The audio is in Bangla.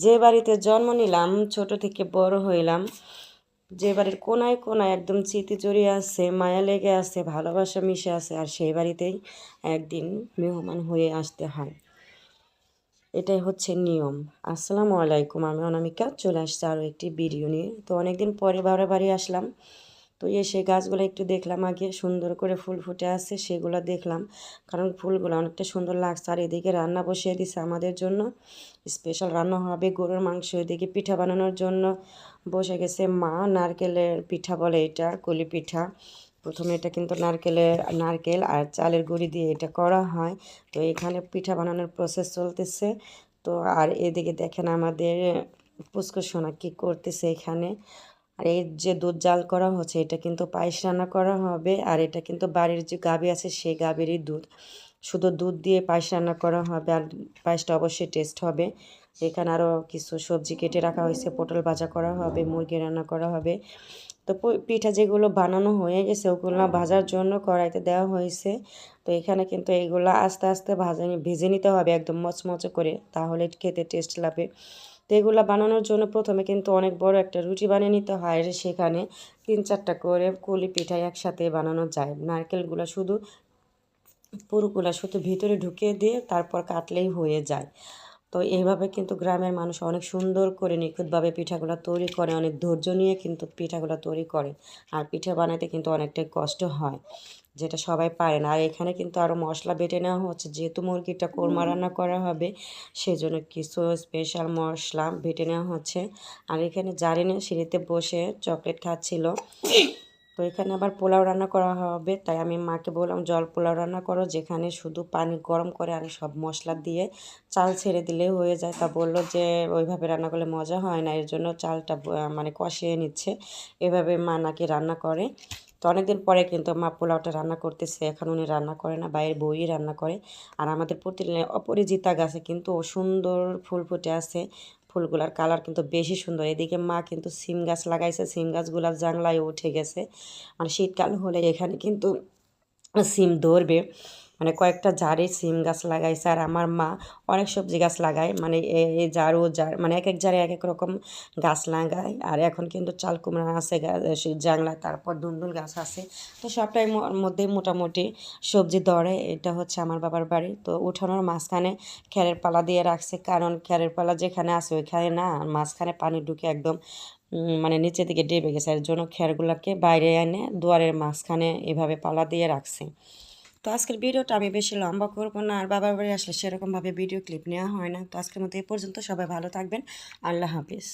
যে বাড়িতে জন্ম নিলাম, ছোট থেকে বড় হইলাম, যে বাড়ির কোনায় কোনায় একদম স্মৃতি জড়িয়ে আছে, মায়া লেগে আছে, ভালোবাসা মিশে আছে, আর সেই বাড়িতেই একদিন মেহমান হয়ে আসতে হয়। এটাই হচ্ছে নিয়ম। আসসালামু আলাইকুম, আমি অনামিকা চলে আসছি আরও একটি ভিডিও নিয়ে। তো অনেকদিন পরে বাড়ি আসলাম। তো এসে গাছগুলো একটু দেখলাম, আগে সুন্দর করে ফুল ফুটে আছে সেগুলো দেখলাম, কারণ ফুলগুলো অনেকটা সুন্দর লাগছে। আর এদিকে রান্না বসিয়ে দিছে আমাদের জন্য, স্পেশাল রান্না হবে গরুর মাংস। এদিকে পিঠা বানানোর জন্য বসে গেছে মা। নারকেলের পিঠা বলে এটা, কলি পিঠা। প্রথমে এটা কিন্তু নারকেল আর চালের গুঁড়ি দিয়ে এটা করা হয়। তো এখানে পিঠা বানানোর প্রসেস চলতেছে। তো আর এদিকে দেখেন আমাদের পুচকু সোনা কী করতেছে এখানে। আর এই যে দুধ জাল করা হচ্ছে, এটা কিন্তু পায়েস রান্না করা হবে। আর এটা কিন্তু বাড়ির যে গাভী আছে সেই গাভীরই দুধ, শুধু দুধ দিয়ে পায়েস রান্না করা হবে। আর পায়েসটা অবশ্যই টেস্ট হবে। এখানে আরও কিছু সবজি কেটে রাখা হয়েছে, পটল ভাজা করা হবে, মুরগি রান্না করা হবে। তো পিঠা যেগুলো বানানো হয়ে গেছে ওগুলো ভাজার জন্য কড়াইতে দেওয়া হয়েছে। তো এখানে কিন্তু এইগুলো আস্তে আস্তে ভেজে নিতে হবে একদম মচমচে করে, তাহলে খেতে টেস্ট লাগবে। তো এগুলো বানানোর জন্য প্রথমে কিন্তু অনেক বড় একটা রুটি বানিয়ে নিতে হয়। সেখানে 3-4টা করে কুলি পিঠা একসাথে বানানো যায়। পুরোগুলা শুধু ভিতরে ঢুকিয়ে দিয়ে তারপর কাটলেই হয়ে যায়। তো এইভাবে কিন্তু গ্রামের মানুষ অনেক সুন্দর করে নিখুঁতভাবে পিঠাগুলো তৈরি করে, অনেক ধৈর্য নিয়ে কিন্তু পিঠাগুলো তৈরি করে। আর পিঠা বানাতে কিন্তু অনেকটাই কষ্ট হয়, যেটা সবাই পারে না। আর এখানে কিন্তু আরও মশলা বেটে নেওয়া হচ্ছে, যেহেতু মুরগিটা কোরমা রান্না করা হবে সেজন্য কিছু স্পেশাল মশলা বেটে নেওয়া হচ্ছে। আর এখানে জারিনে সিঁড়িতে বসে চকলেট খাচ্ছিল। তো এখানে আবার পোলাও রান্না করা হবে, তাই আমি মাকে বললাম জল পোলাও রান্না করো, যেখানে শুধু পানি গরম করে আর সব মশলা দিয়ে চাল ছেড়ে দিলে হয়ে যায়। তা বললো যে ওইভাবে রান্না করলে মজা হয় না, এর জন্য চালটা মানে কষিয়ে নিচ্ছে। এভাবে মা নাকি রান্না করে। তো অনেকদিন পরে কিন্তু মা পোলাওটা রান্না করতেছে। এখন উনি রান্না করে না, বাইরের বউই রান্না করে। আর আমাদের অপরাজিতা গাছে কিন্তু সুন্দর ফুল ফুটে আছে, ফুলগুলার কালার কিন্তু বেশি সুন্দর। এদিকে মা কিন্তু সিম গাছ লাগাইছে, সিম গাছগুলার জাংলায় উঠে গেছে। মানে শীতকাল হলে এখানে কিন্তু সিম ধরবে, মানে কয়েকটা জারে সিম গাছ লাগাইছে। আর আমার মা অনেক সবজি গাছ লাগায়, মানে এই মানে এক এক জারে এক এক রকম গাছ লাগায়। আর এখন কিন্তু চাল কুমড়া আছে জাংলায়, তারপর দুন্দুল গাছ আছে। তো সবটাই মধ্যে মোটামুটি সবজি ধরে। এটা হচ্ছে আমার বাবার বাড়ি। তো উঠানোর মাঝখানে খ্যারের পালা দিয়ে রাখছে, কারণ খ্যারের পালা যেখানে আছে ওইখানে না মাঝখানে পানি ঢুকে একদম মানে নিচের দিকে ডেবে গেছে। এর জন্য খ্যারগুলোকে বাইরে এনে দুয়ারের মাঝখানে এভাবে পালা দিয়ে রাখছে। তো আজকের ভিডিওটা আমি বেশি লম্বা করবো না, আর বাবার বাড়ি আসলে সেরকমভাবে ভিডিও ক্লিপ নেওয়া হয় না। তো আজকের মতো এই পর্যন্ত, সবাই ভালো থাকবেন। আল্লাহ হাফিজ।